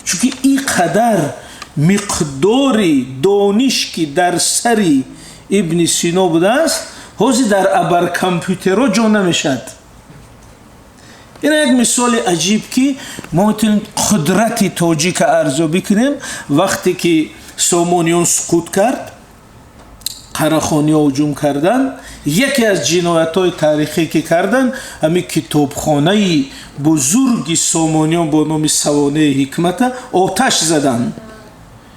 چونکه اینقدر مقدار دانش که در سری ابن سینا بوده است حوزی در ابر کامپیوتر جا نمیشد. این یک مثال عجیب که ما میتونیم قدرت تاجیک ارزیابی کنیم. وقتی که سامانیان سقوط کرد، قراخانی ها هجوم کردن، یکی از جنایت های تاریخی که کردن همین کتابخانه بزرگ سامانیان با نام سوانه حکمت آتش زدن.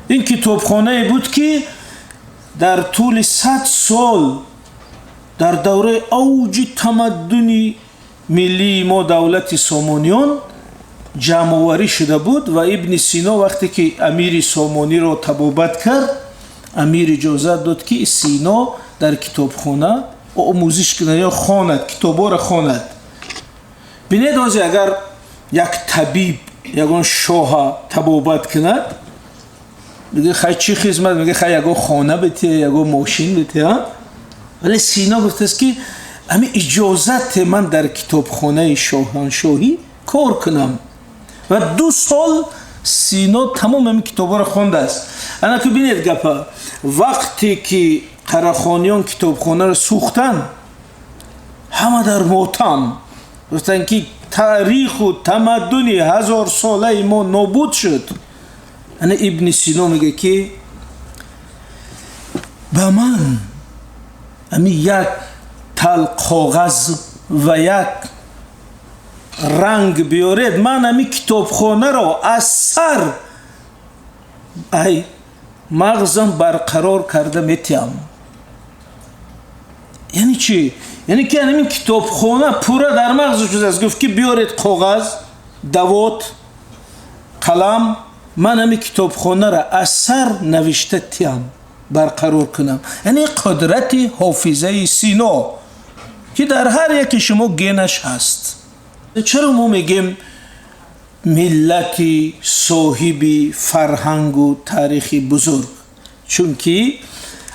این کتابخانه بود که در طول 100 سال در دوره اوج تمدن ملی ما دولت سامانیان جمع‌آوری شده بود و ابن سینا وقتی که امیر سامانی را تبابت کرد، امیر اجازت داد که سینا در کتابخانه آموزش کنه یا خواند، کتابا را خواند. بینید از اگر یک طبیب یگان شاه تبابت کند میگه خیلی چی خدمت، میگه خیلی یگان خانه بته، یگان ماشین بته. ولی سینا گفته است که همین اجازت من در کتابخانه شاهنشاهی کار کنم و 2 سال سینا تمام همین کتابا را خوانده است. انا که بینید گپا وقتی که قراخانیان کتابخانه را سوختن همه در ماتم گفتن که تاریخ و تمدن 1000 ساله ما نابود شد. انا ابن سینا میگه که به من همین یک تل کاغذ و یک رنگ بیارید، من همین کتابخانه را از سر مغزم برقرار کرده میتیم. یعنی چی؟ یعنی که همین کتابخانه پورا در مغزش است. گفت که بیارید کاغذ، دوات، قلم، من همین کتابخانه را از سر نوشته تیم برقرار کنم. یعنی قدرت حافظه سینا که در هر یکی شما گنش هست. چرا ما میگیم ملتی صاحبی فرهنگ و تاریخی بزرگ؟ چون که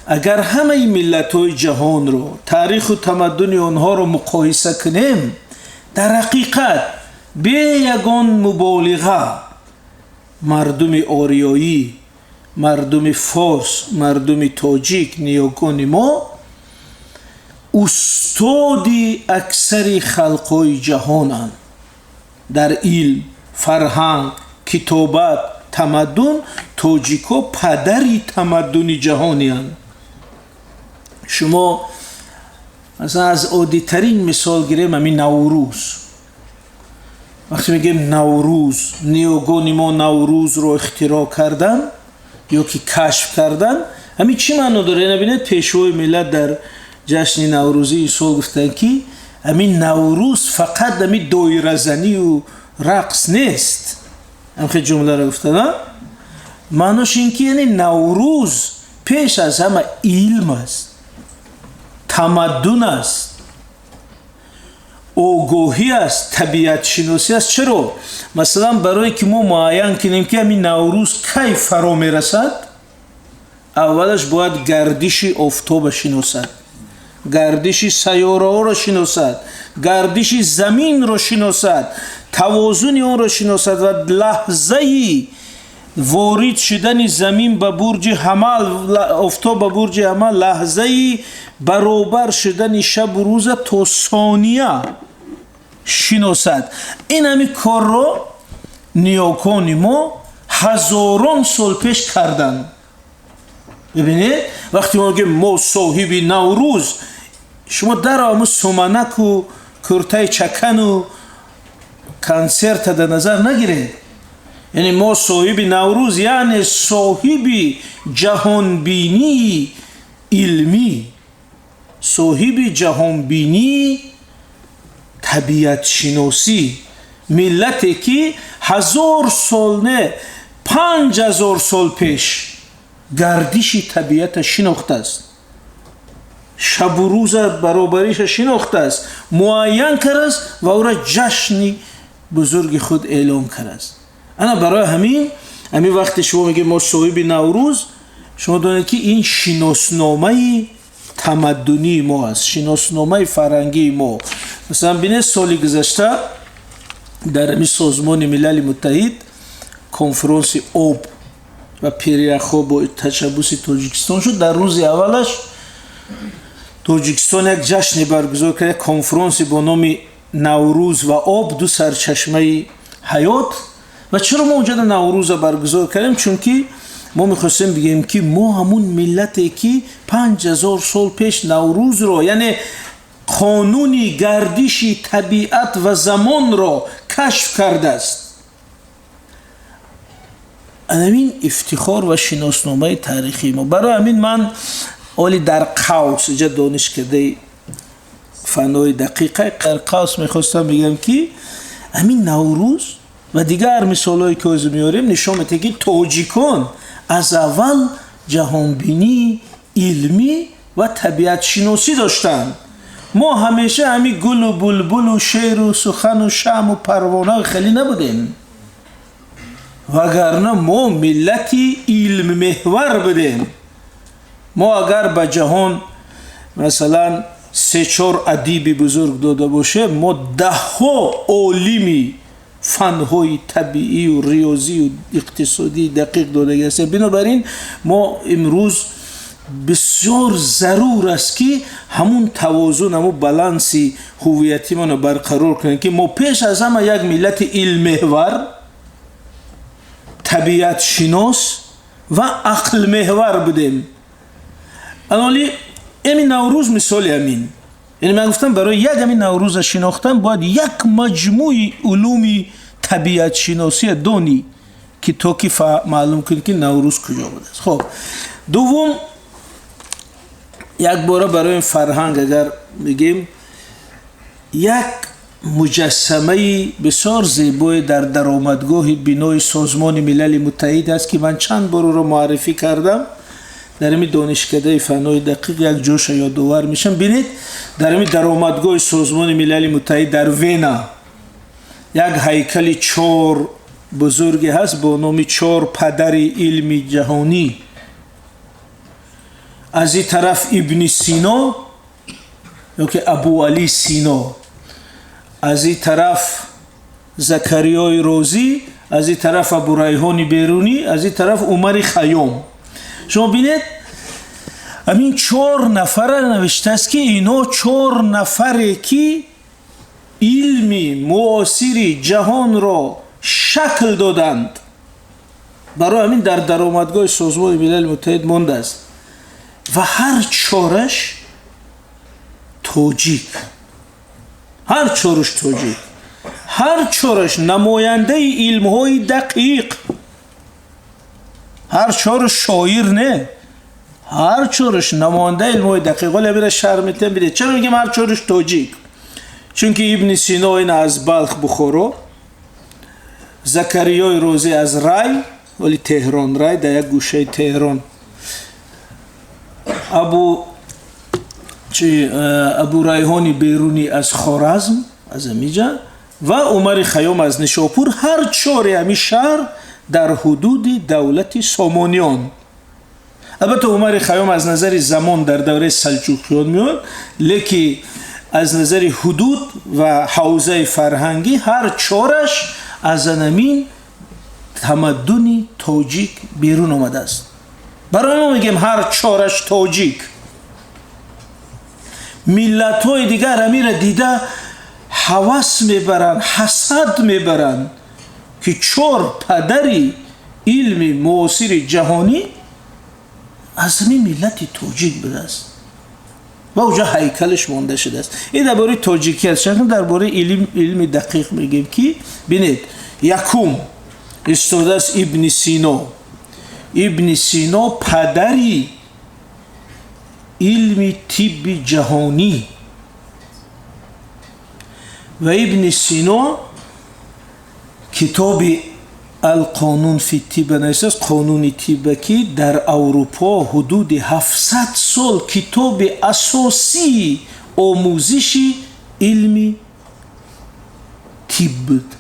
اگر همه ملت های جهان رو، تاریخ و تمدن آنها رو مقایسه کنیم، در حقیقت به یگان مبالغه مردم آریایی، مردم فارس، مردم تاجیک، نیاگان ما استادی اکثر خلقای جهانند. در علم، فرهنگ، کتابت، تمدن تاجیکا پدری تمدن جهانیند. شما مثلا از عادی ترین مثال گیریم همین نوروز. وقتی میگیم نوروز، نیاگان ما نوروز رو اختراع کردن یا که کشف کردن، همین چی معنی داره؟ نبینید پیشوای ملت در جشن نوروزی سال گفتن که همین نوروز فقط همین دایره زنی و رقص نیست. هم خیلی جمله را گفتن. معنیش این که یعنی نوروز پیش از همه علم است، تمدن است، آگاهی است، طبیعت شناسی است. چرا؟ مثلا برای که ما معین کنیم که همین نوروز کی فرا میرسد، اولش باید گردش آفتاب شناسد، گردش سیاره ها را شناسد، گردش زمین را شناسد، توازن آن را شناسد و لحظه وارد شدن زمین به برج حمل، آفتاب به برج حمل، لحظه برابر شدن شب و روز تا ثانیه شناسد. این همین کار را نیاکان ما هزاران سال پیش کردن. ببینید وقتی ما میگیم ما صاحب نوروز، شما در آمو سومنک و کرته چکن و کنسرت در نظر نگیرید. یعنی ما صاحب نوروز یعنی صاحب جهانبینی علمی، صاحب جهانبینی طبیعت شناسی، ملتی که 1000 سال نه 5000 سال پیش گردش طبیعت شناخته است، شب و روز برابریش شناخته است، معین کرده است و او را جشن بزرگ خود اعلام کرده است. انا برای همین وقتی شما میگه ما صاحب نوروز، شما دانید که این شناسنامه تمدنی ما است، شناسنامه فرهنگی ما. مثلا بینید سالی گذشته در همین سازمان ملل متحد کنفرانس آب و پیریخ‌ها با تشبوس تاجیکستان شد. در روز اولش تاجیکستان یک جشن برگزار کرد، کنفرانس با نام نوروز و آب، دو سرچشمه حیات. و چرا ما اونجا نوروز برگزار کردیم؟ چون که ما میخواستیم بگیم که ما همون ملتی که 5000 سال پیش نوروز رو، یعنی قانونی گردش طبیعت و زمان را کشف کرده است. همین افتخار و شناسنامه تاریخی ما. برای همین من اولی در قوس اینجا دانشکده فنای دقیقه در قوس میخواستم بگم که همین نوروز و دیگر مثالایی که از میاریم نشان میده که تاجیکان از اول جهانبینی علمی و طبیعت شناسی داشتن. ما همیشه همین گل و بلبل و شعر و سخن و شمع و پروانه خیلی نبودیم، وگرنه ما ملتی علم محور بودیم. ما اگر به جهان مثلا 3-4 ادیب بزرگ داده باشه، ما 10 عالمی فنهای طبیعی و ریاضی و اقتصادی دقیق داده گسته. بنابراین ما امروز بسیار ضرور است که همون توازن، همون بالانسی هویتی ما رو برقرار کنیم که ما پیش از همه یک ملت علم محور، طبیعت شناس و عقل محور بودیم. الان این نوروز مثال همین، یعنی من گفتم برای یک همین نوروز شناختن باید یک مجموع علوم طبیعت شناسی دانی که تو که معلوم کنی که نوروز کجا بوده است. خب دوم، یک باره برای این فرهنگ اگر بگیم، یک مجسمه بسیار زیبای در درآمدگاه بنای سازمان ملل متحد است که من چند بار رو معرفی کردم. در این دانشکده فنای دقیق یک جوش یادآور میشم. ببینید در این درآمدگاه سازمان ملل متحد در وینا یک هیکل 4 بزرگی هست با نام 4 پدر علم جهانی. از این طرف ابن سینا یا که ابو علی سینا، از این طرف زکریای رازی، از این طرف ابو ریحان بیرونی، از این طرف عمر خیام. شما بینید همین 4 نفر نوشته است که اینا 4 نفره که علمی معاصری جهان را شکل دادند. برای همین در درآمدگاه سازمان ملل متحد مانده است و هر 4ش تاجیک، هر 4ش تاجیک، هر 4ش نماینده علم‌های دقیق، هر 4ش شاعر نه، هر 4ش نماینده علم‌های دقیق. ولی برای شرمتن بیده. چرا میگم هر 4ش تاجیک؟ چون که ابن سینا این از بلخ بخارا، زکریای رازی از رای، ولی تهران رای در یک گوشه تهران، ابو ریحان بیرونی از خوارزم از امیجا و عمر خیام از نشاپور. هر 4 همی شهر در حدود دولت سامانیان. البته عمر خیام از نظر زمان در دوره سلجوقیان میاد، لیکن از نظر حدود و حوزه فرهنگی هر 4ش از زمین تمدن تاجیک بیرون آمده است. برای ما میگیم هر 4ش تاجیک. ملت های دیگر امیر دیده هوس میبرن، حسد میبرن که 4 پدری علم معاصر جهانی از همین ملت تاجیک بوده است و اونجا هیکلش مانده شده است. این درباره تاجیکیت شد. درباره علم دقیق میگیم که ببینید، یکم استاده است ابن سینا. ابن سینا پدری علم طب جهانی و ابن سینا کتاب القانون فی الطب نوشته است. قانون طب که در اروپا حدود 700 سال کتاب اساسی آموزش علم طب بود.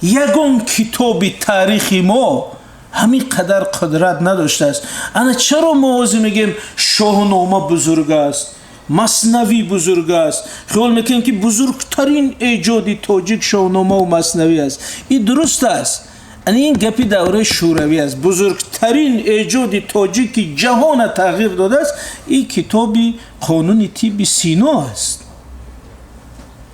یگان کتاب تاریخی ما همین قدر قدرت نداشته است. انا چرا ما میگیم شاهنامه بزرگ است، مثنوی بزرگ است؟ خیال میکنیم که بزرگترین ایجاد تاجیک شاهنامه و مثنوی است. این درست است، این گپی دوره شوروی است. بزرگترین ایجاد تاجیک جهان تغییر داده است این کتابی قانون طب سینو است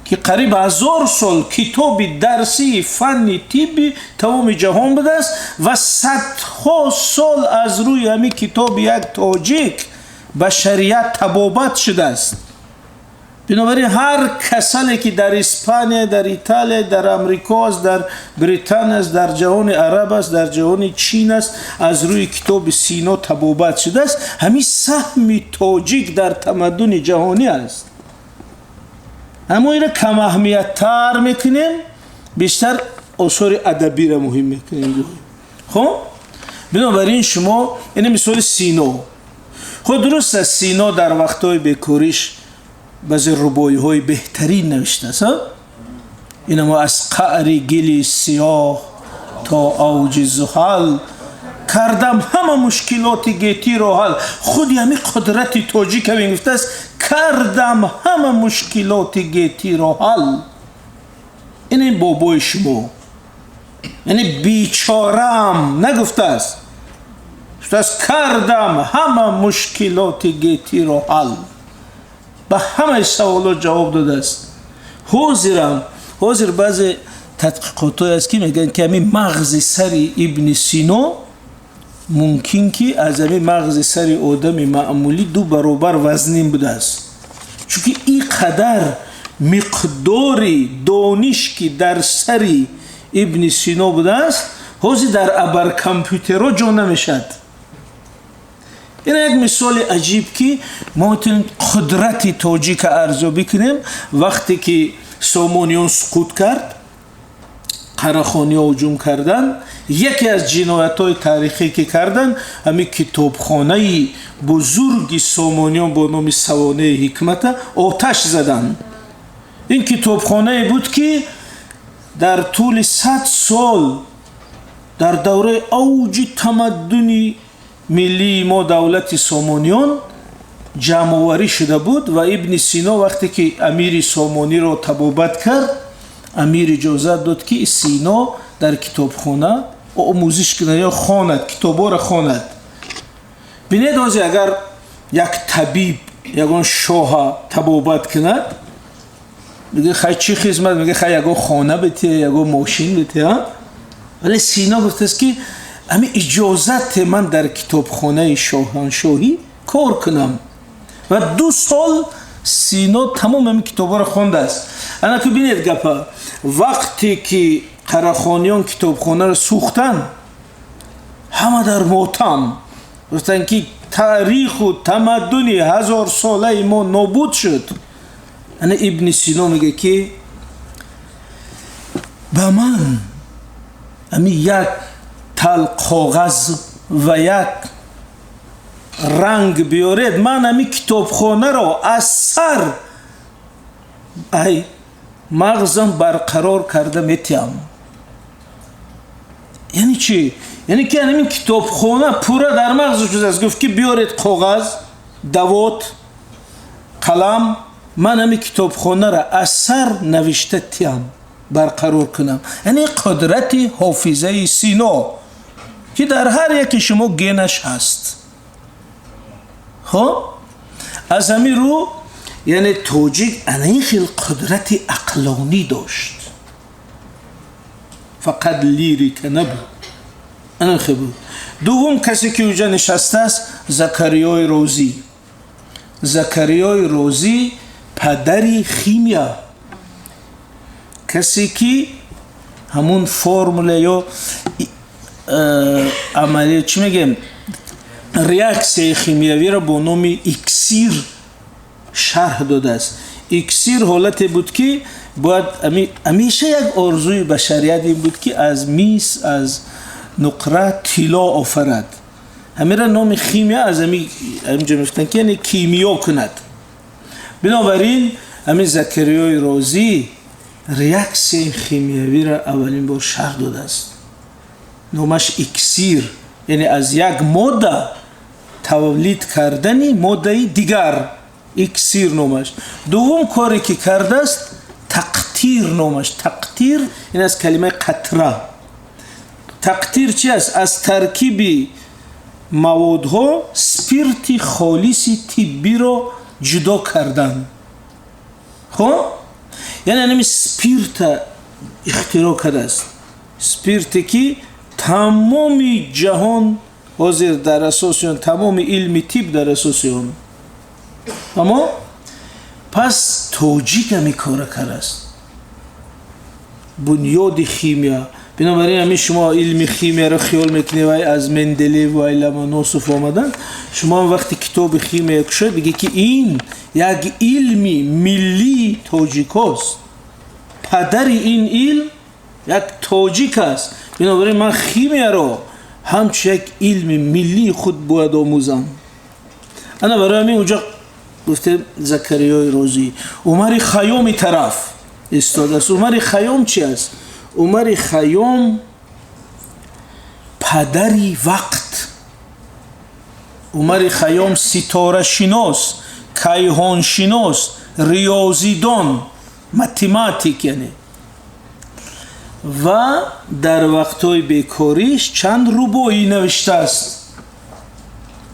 که قریب 1000 سال کتاب درسی فن طبی تمام جهان بوده است و صدها سال از روی همین کتاب یک تاجیک به شریعت تبابت شده است. بنابراین هر کسانی که در اسپانیا، در ایتالیا، در امریکا است، در بریتانیا است، در جهان عرب است، در جهان چین است، از روی کتاب سینو تبابت شده است. همین سهم تاجیک در تمدن جهانی است. اما این را کم اهمیت تر میکنیم، بیشتر آثار ادبی را مهم میکنیم. خب بنابراین شما این مثال سینو، خود درست است سینو در وقتهای بیکاریش بعضی ربایی های بهترین نوشته است. این ما از قعر گلی سیاه تا اوج زحل کردم همه مشکلات گیتی رو حل. خود همین قدرت تاجیک هم گفته است کردم همه مشکلات گیتی رو حل. این بابای شما، یعنی بیچارم نگفته است، گفته است کردم همه مشکلات گیتی رو حل. به همه سوالات جواب داده است. حاضر بعضی تحقیقات هست که میگن که همین مغز سر ابن سینا ممکن که از همین مغز سر آدم معمولی 2 برابر وزنین بوده است، چون این قدر مقدار دانش که در سر ابن سینا بوده است حاضر در ابر کامپیوتر جا نمیشد. این یک مثال عجیب که ما میتونیم قدرت تاجیک ارزیابی کنیم. وقتی که سامانیان سقوط کرد، قراخانی ها هجوم کردن، یکی از جنایت های تاریخی که کردن همین کتابخانه بزرگ سامانیان با نام سوانه حکمت آتش زدن. این کتابخانه بود که در طول 100 سال در دوره اوج تمدنی ملی ما دولت سامانیان جمع‌آوری شده بود و ابن سینا وقتی که امیر سامانی را تبابت کرد، امیر اجازه داد که سینا در کتابخانه آموزش کنه یا خواند، کتابا را خواند. بینید آزی اگر یک طبیب یگان شاه تبابت کند میگه خیلی چی خدمت، میگه خیلی یگان خانه بته یگان ماشین بته. ولی سینا گفته است که همین اجازت من در کتابخانه شاهنشاهی کار کنم و 2 سال سینا تمام همین کتابا را خوانده است. انا که بینید گپا وقتی که قراخانیان کتابخانه را سوختن همه در ماتم گفتن که تاریخ و تمدن 1000 ساله ما نابود شد. انا ابن سینا میگه که به من همین یک تل کاغذ و یک رنگ بیارید، من همین کتابخانه را از سر مغزم برقرار کرده میتیم. یعنی چی؟ یعنی که همین کتابخانه پورا در مغز شده است. گفت که بیارید کاغذ، دوات، قلم، من همین کتابخانه را از سر نوشته تیم برقرار کنم. یعنی قدرت حافظه سینا که در هر یکی شما گنش هست. خب از همین رو یعنی تاجیک این خیلی قدرت عقلانی داشت، فقط لیریک نبود. این خیلی بود. دوم کسی که اونجا نشسته است زکریای رازی. زکریای رازی پدری خیمیا، کسی که همون فرموله یا عملی چی میگم ریاکسیون شیمیایی را با نام اکسیر شرح داده است. اکسیر حالتی بود که باید همیشه یک آرزوی بشریت این بود که از میس از نقره طلا آفرد. همین را نام خیمیا از همینجا میفتن که یعنی کیمیا کند. بنابراین همین زکریای رازی ریاکسیون شیمیایی را اولین بار شرح داده است. نامش اکسیر، یعنی از یک ماده تولید کردنی ماده دیگر، اکسیر نامش. دوم کاری که کرده است تقطیر نامش. تقطیر این از کلمه قطره. تقدیر چی است؟ از ترکیب موادها سپیرت خالص طبی رو جدا کردن. خب یعنی همین سپیرت اختراع کرده است. سپیرت که تمام جهان حاضر در اساس اون، تمام علم طب در اساس اون. اما پس توجیه همی کار کرده است، بنیاد خیمیا. بنابراین همین شما علم خیمیا رو خیال میکنید وای از مندلیف و لومونوسوف آمدن، شما وقتی کتاب خیمیا کشید بگی که این یک علمی ملی تاجیک است، پدر این علم یک تاجیک است. بنابراین من خیمیا رو همچون یک علم ملی خود باید آموزم. انا برای همین اونجا گفته زکریای رازی عمر خیام طرف استاده است. عمر خیام چی است؟ عمر خیام پدری وقت. عمر خیام ستاره شناس، کیهان شناس، ریاضیدان، متماتیک یعنی. و در وقتهای بیکاریش چند ربایی نوشته است.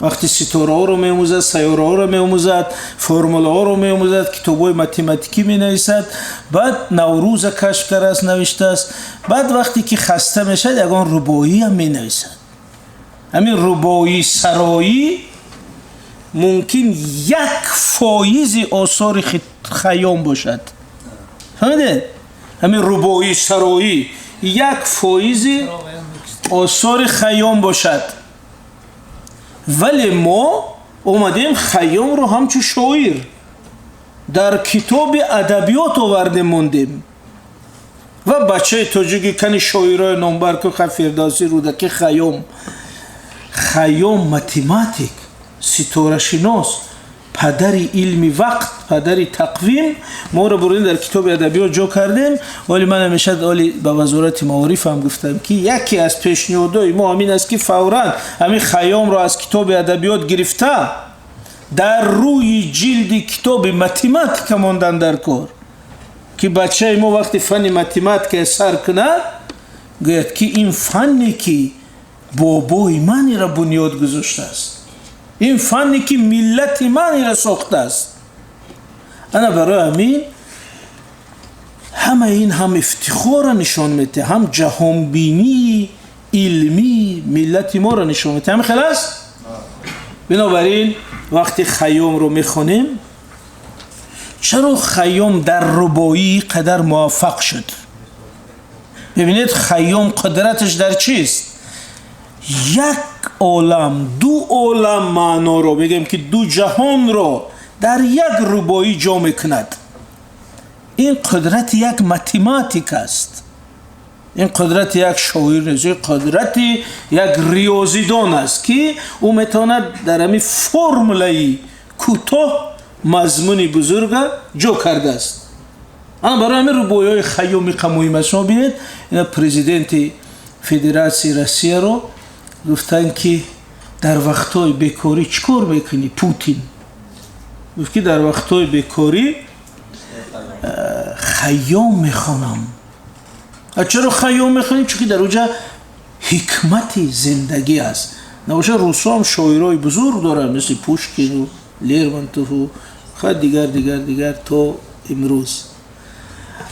وقتی ستاره ها رو می‌آموزد، سیاره ها رو می‌آموزد، فرمول ها رو می‌آموزد، کتاب‌های متماتیکی می‌نویسد. بعد نوروز کشف کرده است نوشته است. بعد وقتی که خسته میشد یگان ربایی هم می‌نویسد. همین ربایی سرایی ممکن 1% آثار خیام باشد. فهمیدید؟ همین ربایی سرایی 1% آثار خیام باشد. ولی ما اومدیم خیام رو همچون شاعر در کتاب ادبیات آورده موندیم. و بچه تاجیکی کنی شاعرای نامبر که فردوسی رودکی خیام متماتیک، ستاره شناس، پدر علم وقت، پدر تقویم. ما رو بردیم در کتاب ادبیات جا کردیم. ولی من همیشه به وزارت معارف هم گفتم که یکی از پیشنهادهای ما همین است که فوراً همین خیام رو از کتاب ادبیات گرفته در روی جلد کتاب متماتیک ماندن در کار، که بچه ما وقتی فن متماتیک سر کند گوید که این فنی که بابای من را بنیاد گذاشته است، این فنی که ملت من را ساخته است. انا برای همین همه این هم افتخار را نشان میده، هم جهانبینی علمی ملت ما را نشان میده. همین خلاص. بنابراین وقتی خیام رو میخونیم، چرا خیام در ربایی قدر موفق شد؟ ببینید خیام قدرتش در چیست؟ یک عالم، دو عالم معنا رو بگیم که دو جهان رو در یک ربایی جمع کند. این قدرت یک متماتیک است. این قدرت یک شاعر نیست، این قدرت یک ریاضیدان است که او میتواند در همین فرمولای کوتاه مضمون بزرگ جا کرده است. اما برای همین ربایای خیامی مهم شما بینید، این پرزیدنت فدراسیون روسیه رو گفتن که در وقتهای بیکاری چیکار میکنی پوتین؟ گفت که در وقتهای بیکاری خیام میخوانم. چرا خیام میخوانیم؟ چون که در اونجا حکمت زندگی است. نباشه روسا هم شاعرای بزرگ دارن مثل پوشکین و لیرمونتوف و خیلی دیگر تا امروز.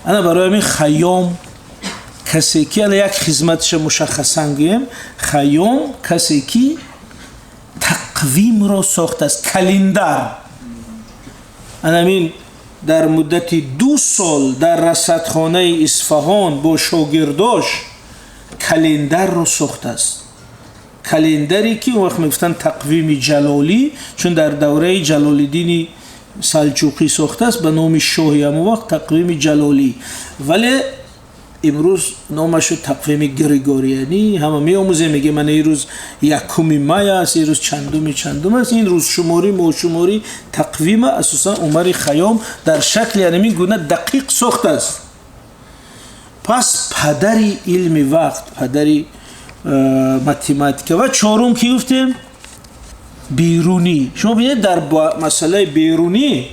انا برای همین خیام کسی که یک خدمتش مشخصا گویم، خیام کسی که تقویم را ساخته است، کلندر. همین در مدت 2 سال در رصدخانه اصفهان با شاگرداش کلندر را ساخته است. کلندری که اون وقت میگفتن تقویم جلالی، چون در دوره جلال الدین سلجوقی ساخته است به نام شاهی، همون وقت تقویم جلالی. ولی امروز نامش تقویم گریگوریانی. همه می آموزه میگه من این روز 1 می است، این روز چندم است. این روز شماری موشماری تقویم اساسا عمر خیام در شکل یعنی گونه دقیق ساخته است. پس پدری علم وقت، پدری متماتیک. و چهارم کی گفتیم؟ بیرونی. شما ببینید در مسئله بیرونی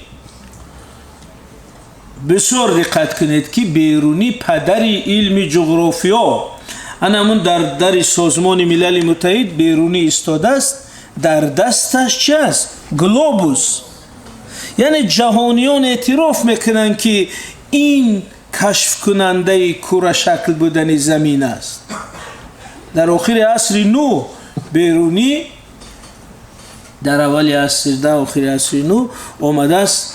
بسیار دقت کنید که بیرونی پدری علم جغرافیا анамун дар дари созмони милали муттаҳид берунӣ истодааст. дар дасташ чи аст? глобус. яъне ҷаҳониён эътироф мекунанд ки ин кашфкунандаи курашакл будани замин аст. дар охири асри нӯ берунӣ, дар аввали асри да охири асри нӯ омадааст,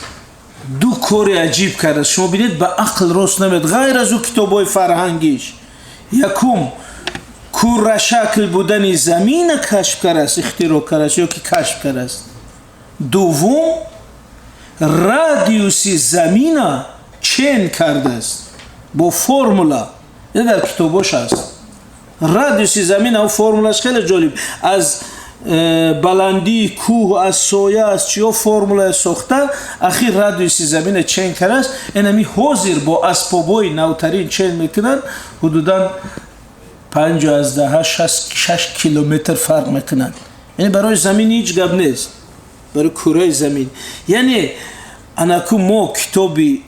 ду кори аҷиб кардааст. шумо бинед ба ақл рост намед, ғайр аз ӯ китобҳои фарҳангиш. якум курашакл будани замина кашф кардааст, ихтиро кардааст ё ки кашф кардааст. дуввум радиуси замина чен кардааст бо формула. ин дар китобош аст. радиуси замина ӯ формулаш хеле ҷолиб. аз баландии кӯҳ, аз соя, аз чиё формула сохта, ахир радиуси замина чен кардааст. инами ҳозир бо асбобҳои навтарин чен мекунанд, ҳудудан 5-6 километр фарқ мекунанд. яъне барои замин ҳеҷ гап нест, барои кураи замин. яъне анаку мо китоби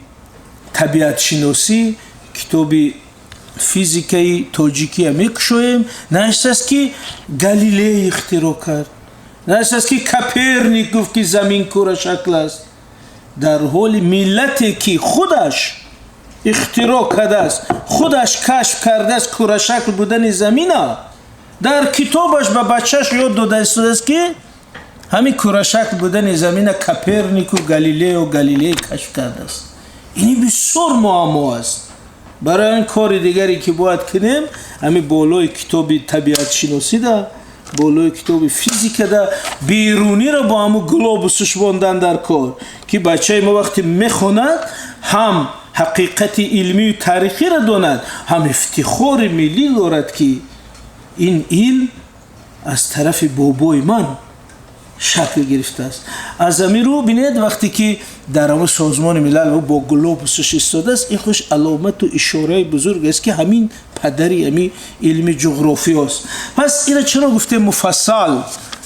табиатшиносӣ, китоби физикаи тоҷикия мекушоем. наштаст ки галилей ихтиро кард, наштаст ки Коперник гуфт ки замин курашакл аст. дар ҳоли миллате ки худаш ихтиро кардааст, худаш кашф кардааст курашакл будани замина, дар китобаш ба бачаш ёд дода истодааст ки ҳамин курашакл будани замина Копернику Галилей кашф кардааст. ини бисёр муаммо аст. барои ин кори дигаре ки бояд кунем, ҳамин болои китоби табиатшиносӣ да, болои китоби физика да, беруниро бо ҳамун глобусуш мондан дар кор, ки бачаи мо вақте мехонад ҳам ҳақиқати илмию таърихиро донад, ҳам ифтихори миллӣ дорад ки ин илм аз тарафи бобои ман шакл гирифтааст. аз ҳамин рӯ бинед вақте ки дар ҳамон созмони милал бо глобусуш истодааст, ин худш аломату ишораи бузург аст ки ҳамин падари ҳамин илми ҷуғрофиёст. пас ина чаро гуфтем муфассал?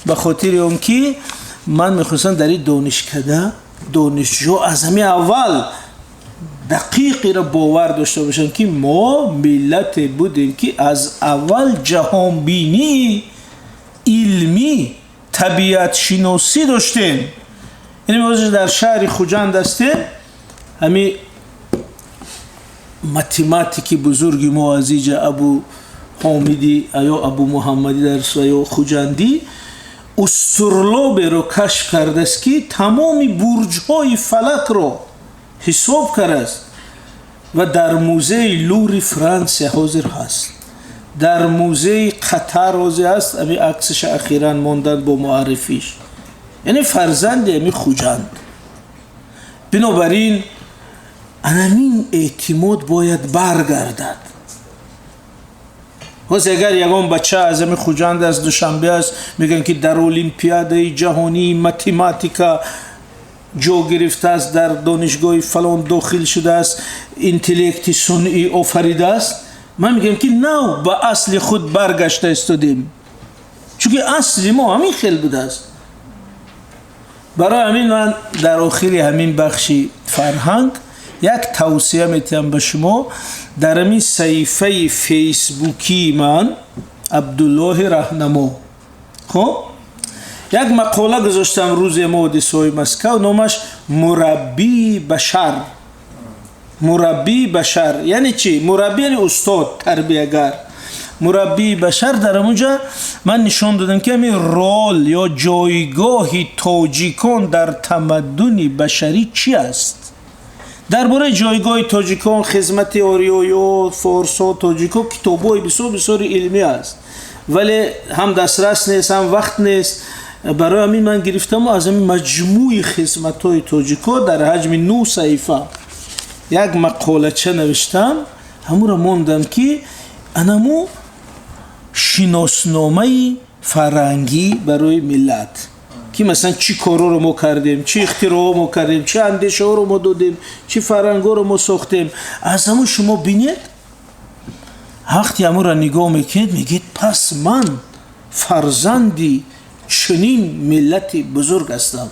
ба хотири он ки ман мехостам дар ин донишкада донишҷӯ аз ҳамин аввал дақиқ ира бовар дошта бошанд ки мо миллате будем ки аз аввал ҷаҳонбинии илмӣ табиатшиносӣ доштем. یعنی موضوع در شهر خوجند هستیم، همین ماتماتیکی بزرگی موازیج ابو حامدی یا ابو محمدی در یا خوجندی استرلاب رو کشف کرده است که تمامی برج‌های فلک رو حساب کرده است و در موزه لوری فرانسه حاضر هست، در موزه قطر حاضر است. امی عکسش اخیراً ماندن با معرفیش، یعنی فرزند امی خوجند. بنابراین همین اعتماد باید برگردد. واسه اگر یگان بچه از امی خوجند از دوشنبه است میگن که در المپیاد جهانی ماتماتیکا جو گرفته است، در دانشگاه فلان داخل شده است، اینتלקט صنعی آفریده است، من میگم که نه، با اصل خود برگشته استودیم، چون اصل ما همین خیل بوده است. برای همین من در آخر همین بخشی فرهنگ یک توصیه میتونم به شما. در همین صفحه فیسبوکی من عبدالله رهنما خب یک مقاله گذاشتم روز حادثه‌های مسکو، نامش مربی بشر. مربی بشر یعنی چی؟ مربی یعنی استاد، تربیه‌گر. مربی بشر در اونجا من نشان دادم که همین رول یا جایگاهی تاجیکان در تمدن بشری چی است. درباره جایگاه تاجیکان، خدمت آریایی، فارس‌ها، تاجیک‌ها کتاب‌های بسیار علمی است، ولی هم دسترس نیست، هم وقت نیست. برای همین من گرفتم از همین مجموعه خدمت‌های تاجیک‌ها در حجم 9 صفحه یک مقاله چه نوشتم، همون را موندم که انمو شناسنامه فرهنگی برای ملت، که مثلا چی کارا رو ما کردیم، چی اختراع ما کردیم، چی اندیشه ها رو ما دادیم، چی فرهنگ ها رو ما ساختیم. از همون شما بینید وقتی همون را نگاه میکنید میگید پس من فرزندی چنین ملتی بزرگ هستم.